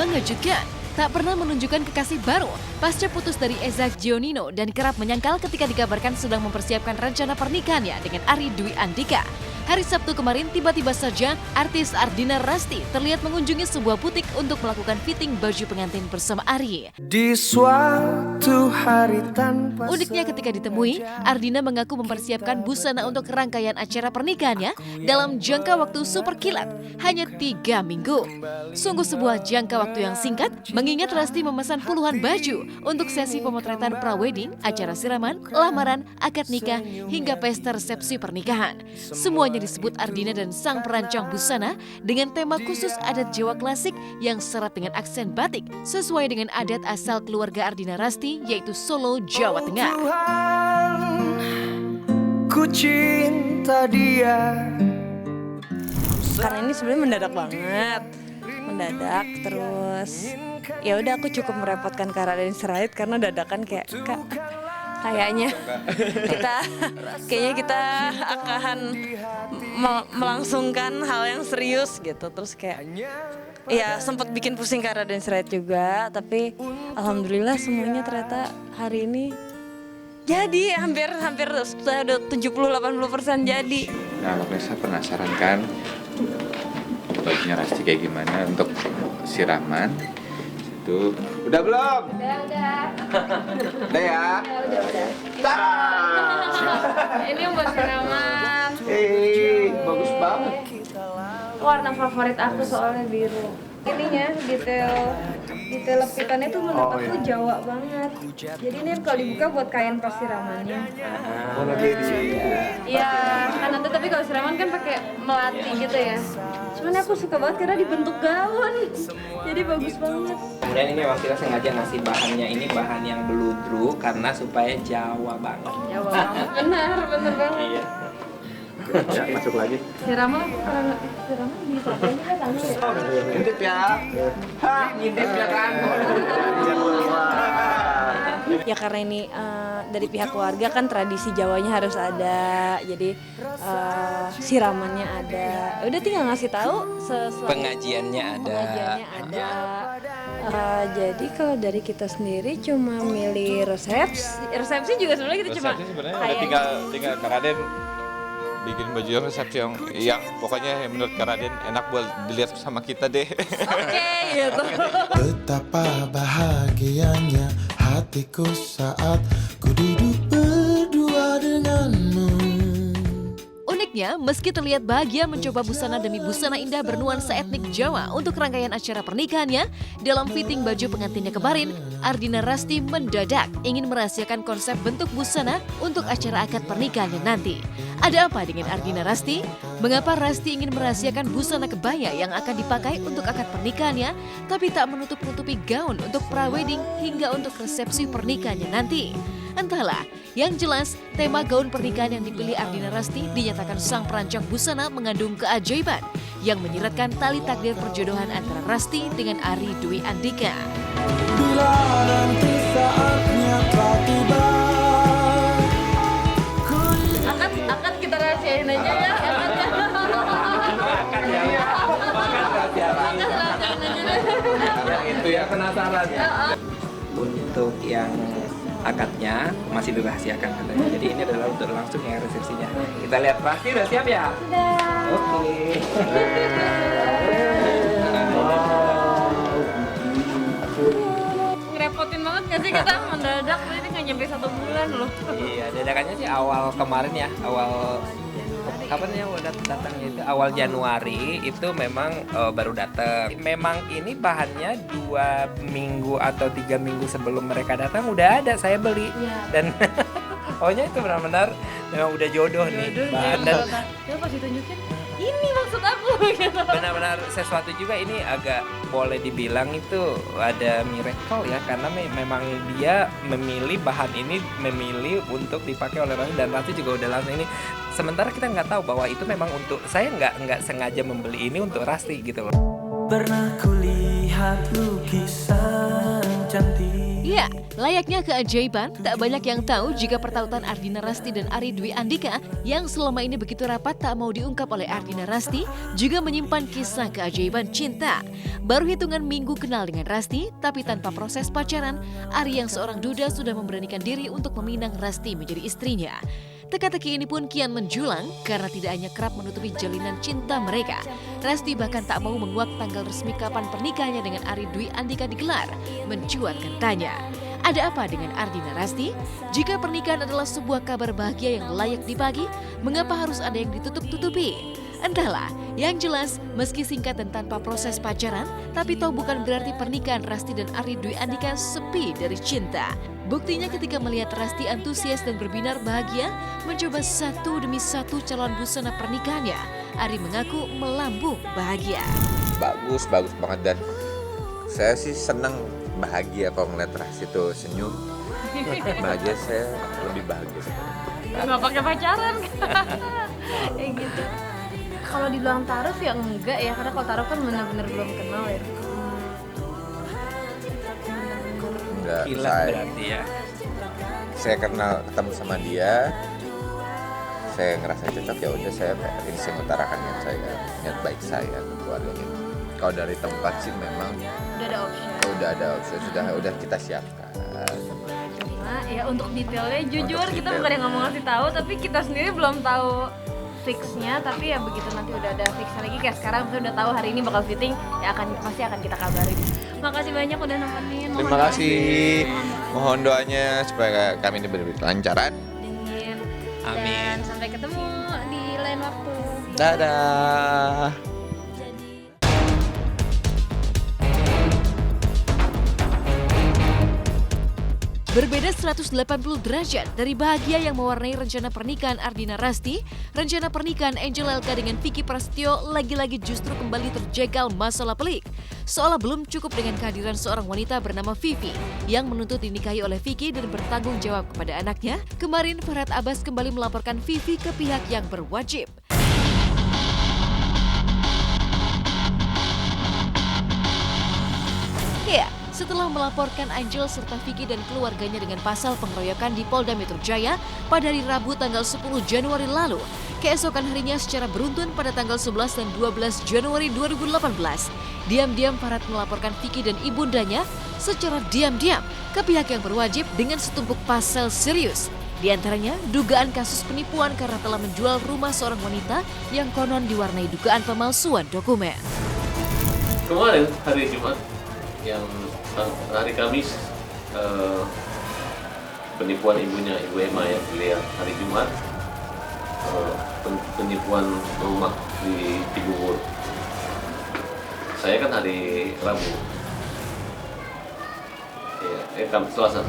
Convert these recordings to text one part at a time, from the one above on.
mengejutkan. Tak pernah menunjukkan kekasih baru pasca putus dari Eza Gionino dan kerap menyangkal ketika dikabarkan sedang mempersiapkan rencana pernikahannya dengan Arie Dwi Andika. Hari Sabtu kemarin tiba-tiba saja artis Ardina Rasti terlihat mengunjungi sebuah butik untuk melakukan fitting baju pengantin bersama Arie. Di suatu hari tanpa Uniknya ketika ditemui, Ardina mengaku mempersiapkan busana untuk rangkaian acara pernikahannya dalam jangka waktu super kilat, hanya 3 minggu. Sungguh sebuah jangka waktu yang singkat, mengingat Rasti memesan puluhan baju untuk sesi pemotretan prawedding, acara siraman, lamaran, akad nikah, hingga pesta resepsi pernikahan. Semuanya disebut Ardina dan sang perancang busana dengan tema khusus adat Jawa klasik yang syarat dengan aksen batik sesuai dengan adat asal keluarga Ardina Rasti yaitu Solo, Jawa Tengah. Tuhan, ku cinta dia. Karena ini sebenarnya mendadak terus ya udah aku cukup merepotkan Kara dan Sirait karena dadakan kayaknya kita akan melangsungkan hal yang serius gitu, terus kayak ya sempat bikin pusing Kara dan Sirait juga, tapi alhamdulillah semuanya ternyata hari ini jadi hampir sudah 70-80% jadi. Nah, pemirsa penasaran kan bajunya Rasti kayak gimana untuk siraman? Itu udah belum? Udah ya? Udah. Ini yang buat siraman. Bagus banget. Warna favorit aku soalnya biru. Ininya detail lepitannya tuh menurut aku Jawa banget. Jadi ini kalau dibuka buat kain pas siramannya. Iya, kan nanti tapi kalau siraman kan pakai melati gitu ya. Cuman aku suka banget karena dibentuk gaun. Jadi bagus banget. Kemudian ini memang kita sengaja ngasih bahannya ini bahan yang beludru karena supaya Jawa banget. Jawa banget. Bener banget. Iya. Ya, masuk lagi. Siraman bisa kayaknya kan tangan ya. Ngintip ya. Ngintip ya kan. Ya karena ini dari pihak keluarga kan tradisi Jawanya harus ada, jadi siramannya ada. Udah tinggal ngasih tahu Pengajiannya ada. Jadi kalau dari kita sendiri cuma milih resepsi juga sebenarnya kita cuma tinggal Kak Raden bikin baju yang resepsi yang pokoknya yang menurut Kak Raden enak buat dilihat sama kita deh. oke gitu. Betapa bahagianya hatiku saat ku duduk berdua denganmu. Uniknya, meski terlihat bahagia mencoba busana demi busana indah bernuansa etnik Jawa untuk rangkaian acara pernikahannya, dalam fitting baju pengantinnya kemarin, Ardina Rasti mendadak ingin merahasiakan konsep bentuk busana untuk acara akad pernikahannya nanti. Ada apa dengan Ardina Rasti? Mengapa Rasti ingin merahasiakan busana kebaya yang akan dipakai untuk akad pernikahannya, tapi tak menutup-nutupi gaun untuk prawedding hingga untuk resepsi pernikahannya nanti? Entahlah, yang jelas tema gaun pernikahan yang dipilih Ardina Rasti dinyatakan sang perancang busana mengandung keajaiban yang menyiratkan tali takdir perjodohan antara Rasti dengan Arie Dwi Andika. Bila nanti saatnya telah tiba, Akad kita rahasiain aja ya. Itu ya penasaran ya. Untuk yang akadnya masih dirahasiakan katanya. Jadi ini adalah untuk langsung yang resepsinya. Kita lihat pasti udah siap ya? Sudah. Oke. Ngerepotin banget gak sih kita mendadak, ini nggak nyampe 1 bulan loh. Iya, dadakannya sih awal kemarin ya, kapan ya datangnya itu awal Januari itu memang baru datang. Memang ini bahannya 2 minggu atau 3 minggu sebelum mereka datang udah ada, saya beli dan pokoknya itu benar-benar memang udah jodoh nih bahan dan Pas ditunjukin, ini maksud aku gitu. benar-benar sesuatu juga ini agak boleh dibilang itu ada miracle ya karena memang dia memilih bahan ini untuk dipakai oleh Rasti dan Rasti juga udah langsung ini. Sementara kita nggak tahu bahwa itu memang untuk saya nggak sengaja membeli ini untuk Rasti gitu loh. pernah kulihat lukisan cantik. Ya, Ya, layaknya keajaiban, tak banyak yang tahu jika pertautan Ardina Rasti dan Ari Dwi Andika yang selama ini begitu rapat tak mau diungkap oleh Ardina Rasti juga menyimpan kisah keajaiban cinta. Baru hitungan minggu kenal dengan Rasti, tapi tanpa proses pacaran, Ari yang seorang duda sudah memberanikan diri untuk meminang Rasti menjadi istrinya. Teka-teki ini pun kian menjulang karena tidak hanya kerap menutupi jalinan cinta mereka. Rasti bahkan tak mau menguak tanggal resmi kapan pernikahannya dengan Ari Dwi Andika digelar, mencuatkan tanya. Ada apa dengan Ardina Rasti? Jika pernikahan adalah sebuah kabar bahagia yang layak dibagi, mengapa harus ada yang ditutup-tutupi? Entahlah, yang jelas meski singkat dan tanpa proses pacaran, tapi toh bukan berarti pernikahan Rasti dan Ari Dwi Andika sepi dari cinta. Buktinya ketika melihat Rasti antusias dan berbinar bahagia, mencoba satu demi satu calon busana pernikahannya, Ari mengaku melambung bahagia. Bagus banget, dan saya sih senang bahagia kalau ngeliat Rasti tuh senyum. Bahagia, saya lebih bahagia. Nggak pakai pacaran. Kayak gitu. Kalau dibilang taruh ya enggak ya, karena kalau taruh kan benar-benar belum kenal ya. Enggak, Kilat berarti ya. saya ketemu sama dia, saya ngerasa cocok, ya udah saya mengutarakan niat baik saya ke keluarganya. Kalau dari tempat sih memang Udah ada opsi. sudah kita siapkan. Cuma ya untuk detailnya jujur Untuk kita detail. bukan yang ngomong ngasih tahu, tapi kita sendiri belum tahu fixnya. Tapi ya begitu nanti udah ada fixnya lagi, kayak sekarang kita udah tahu hari ini bakal fitting, ya pasti akan kita kabarin. Makasih banyak udah nemenin. Terima kasih. Mohon doanya supaya kami ini benar-benar kelancaran. Dingin. Amin. Dan sampai ketemu di lain waktu. Dadah. Berbeda 180 derajat dari bahagia yang mewarnai rencana pernikahan Ardina Rasti, rencana pernikahan Angel Elka dengan Vicky Prasetyo lagi-lagi justru kembali terjegal masalah pelik. Seolah belum cukup dengan kehadiran seorang wanita bernama Vivi yang menuntut dinikahi oleh Vicky dan bertanggung jawab kepada anaknya, kemarin Farhad Abbas kembali melaporkan Vivi ke pihak yang berwajib. Ya, setelah melaporkan Angel serta Vicky dan keluarganya dengan pasal pengeroyokan di Polda Metro Jaya pada hari Rabu tanggal 10 Januari lalu, keesokan harinya secara beruntun pada tanggal 11 dan 12 Januari 2018, diam-diam Farhad melaporkan Vicky dan ibundanya secara diam-diam ke pihak yang berwajib dengan setumpuk pasal serius. Di antaranya, dugaan kasus penipuan karena telah menjual rumah seorang wanita yang konon diwarnai dugaan pemalsuan dokumen. Kemarin hari Jumat, yang hari Kamis, penipuan ibunya, Ibu Emma yang dilihat hari Jumat, penipuan rumah di Cibubur. Saya kan hari Rabu, Selasa.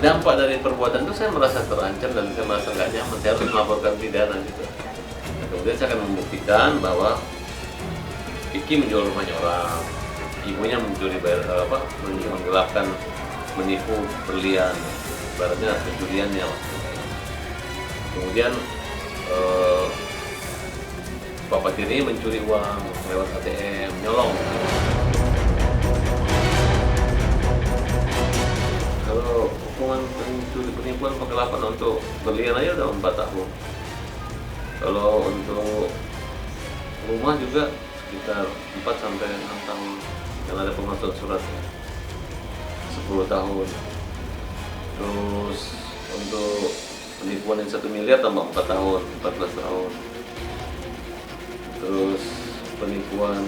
Dampak dari perbuatan itu saya merasa terancam dan saya merasa nggak nyaman. Saya harus melaporkan pidana gitu. Nah, kemudian saya akan membuktikan bahwa Vicky menjual rumahnya orang, ibunya mencuri menggelapkan, menipu berlian, ibaratnya pencuriannya. Kemudian bapak tiri mencuri uang lewat ATM, nyolong. Kalau hukuman pencuri penipuan penggelapan untuk berlian aja udah 4 tahun. Kalau untuk rumah juga sekitar 4 sampai 6 tahun, yang ada pemalsuan surat 10 tahun. Terus untuk penipuan yang 1 miliar tambah 4 tahun, 14 tahun. Terus penipuan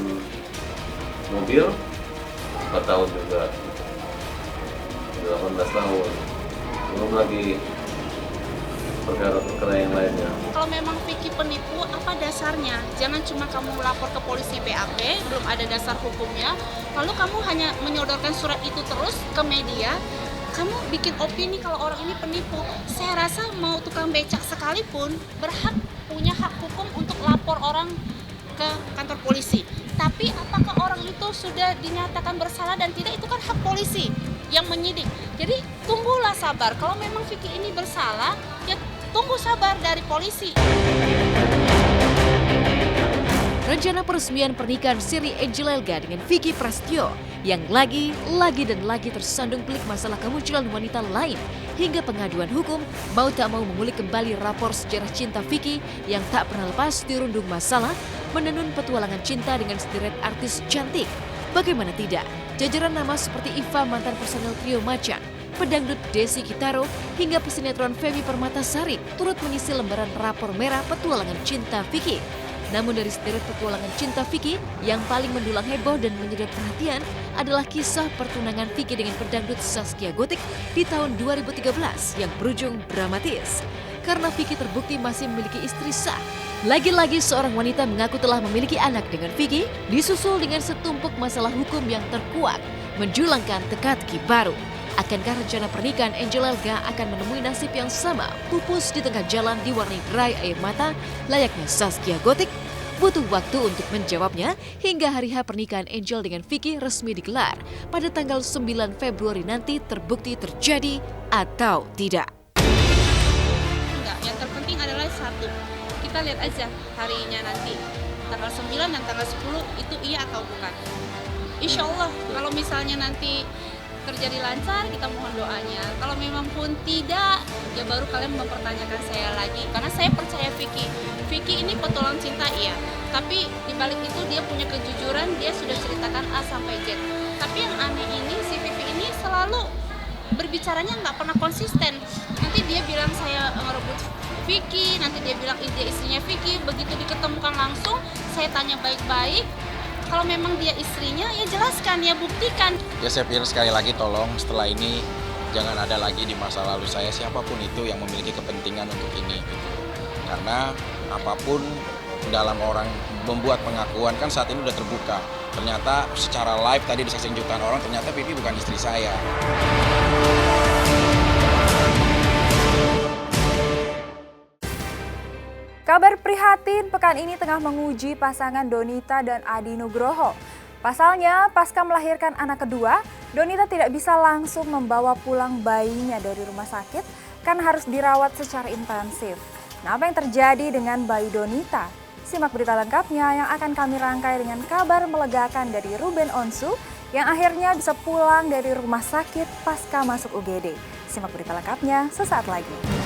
mobil 4 tahun juga, 18 tahun. Belum lagi perkara-perkara yang lainnya. Kalau memang Vicky penipu, apa dasarnya? Jangan cuma kamu melapor ke polisi BAP, belum ada dasar hukumnya, lalu kamu hanya menyodorkan surat itu terus ke media, kamu bikin opini kalau orang ini penipu. Saya rasa mau tukang becak sekalipun punya hak hukum untuk lapor orang ke kantor polisi. Tapi apakah orang itu sudah dinyatakan bersalah dan tidak, itu kan hak polisi yang menyidik. Jadi tunggulah sabar. Kalau memang Vicky ini bersalah, ya tunggu sabar dari polisi. rencana peresmian pernikahan Siri Angel Elga dengan Vicky Prasetyo yang lagi tersandung pelik masalah kemunculan wanita lain hingga pengaduan hukum mau tak mau mengulik kembali rapor sejarah cinta Vicky yang tak pernah lepas dirundung masalah menenun petualangan cinta dengan sederet artis cantik. Bagaimana tidak, jajaran nama seperti Iva mantan personel trio Macan, pedangdut Desi Kitaro, hingga pesinetron Feby Permatasari turut mengisi lembaran rapor merah petualangan cinta Vicky. Namun dari sederet petualangan cinta Vicky, yang paling mendulang heboh dan menyedot perhatian adalah kisah pertunangan Vicky dengan pedangdut Zaskia Gotik di tahun 2013 yang berujung dramatis. Karena Vicky terbukti masih memiliki istri sah. Lagi-lagi seorang wanita mengaku telah memiliki anak dengan Vicky, disusul dengan setumpuk masalah hukum yang terkuak, menjulangkan teka-teki baru. Akankah rencana pernikahan Angel Elga akan menemui nasib yang sama, pupus di tengah jalan diwarnai gerai air mata layaknya Zaskia Gotik? Butuh waktu untuk menjawabnya hingga hari H pernikahan Angel dengan Vicky resmi digelar pada tanggal 9 Februari nanti terbukti terjadi atau tidak. Enggak, yang terpenting adalah satu, kita lihat aja harinya nanti, tanggal 9 dan tanggal 10 itu iya atau bukan. Insya Allah kalau misalnya nanti terjadi lancar, kita mohon doanya. Kalau memang pun tidak, ya baru kalian mempertanyakan saya lagi. Karena saya percaya Vicky. Vicky ini petualang cinta iya, tapi dibalik itu dia punya kejujuran, dia sudah ceritakan A sampai Z. Tapi yang aneh ini, si Vicky ini selalu berbicaranya nggak pernah konsisten. Nanti dia bilang saya ngerebut Vicky, nanti dia bilang dia istrinya Vicky. Begitu diketemukan langsung, saya tanya baik-baik. Kalau memang dia istrinya, ya jelaskan, ya buktikan. Ya saya pikir sekali lagi tolong setelah ini jangan ada lagi di masa lalu saya siapapun itu yang memiliki kepentingan untuk ini. Gitu. Karena apapun dalam orang membuat pengakuan kan saat ini udah terbuka. Ternyata secara live tadi disaksikan jutaan orang, ternyata Vivi bukan istri saya. Kabar prihatin pekan ini tengah menguji pasangan Donita dan Adi Nugroho. Pasalnya, pasca melahirkan anak kedua, Donita tidak bisa langsung membawa pulang bayinya dari rumah sakit karena harus dirawat secara intensif. Nah, apa yang terjadi dengan bayi Donita? Simak berita lengkapnya yang akan kami rangkai dengan kabar melegakan dari Ruben Onsu yang akhirnya bisa pulang dari rumah sakit pasca masuk UGD. Simak berita lengkapnya sesaat lagi.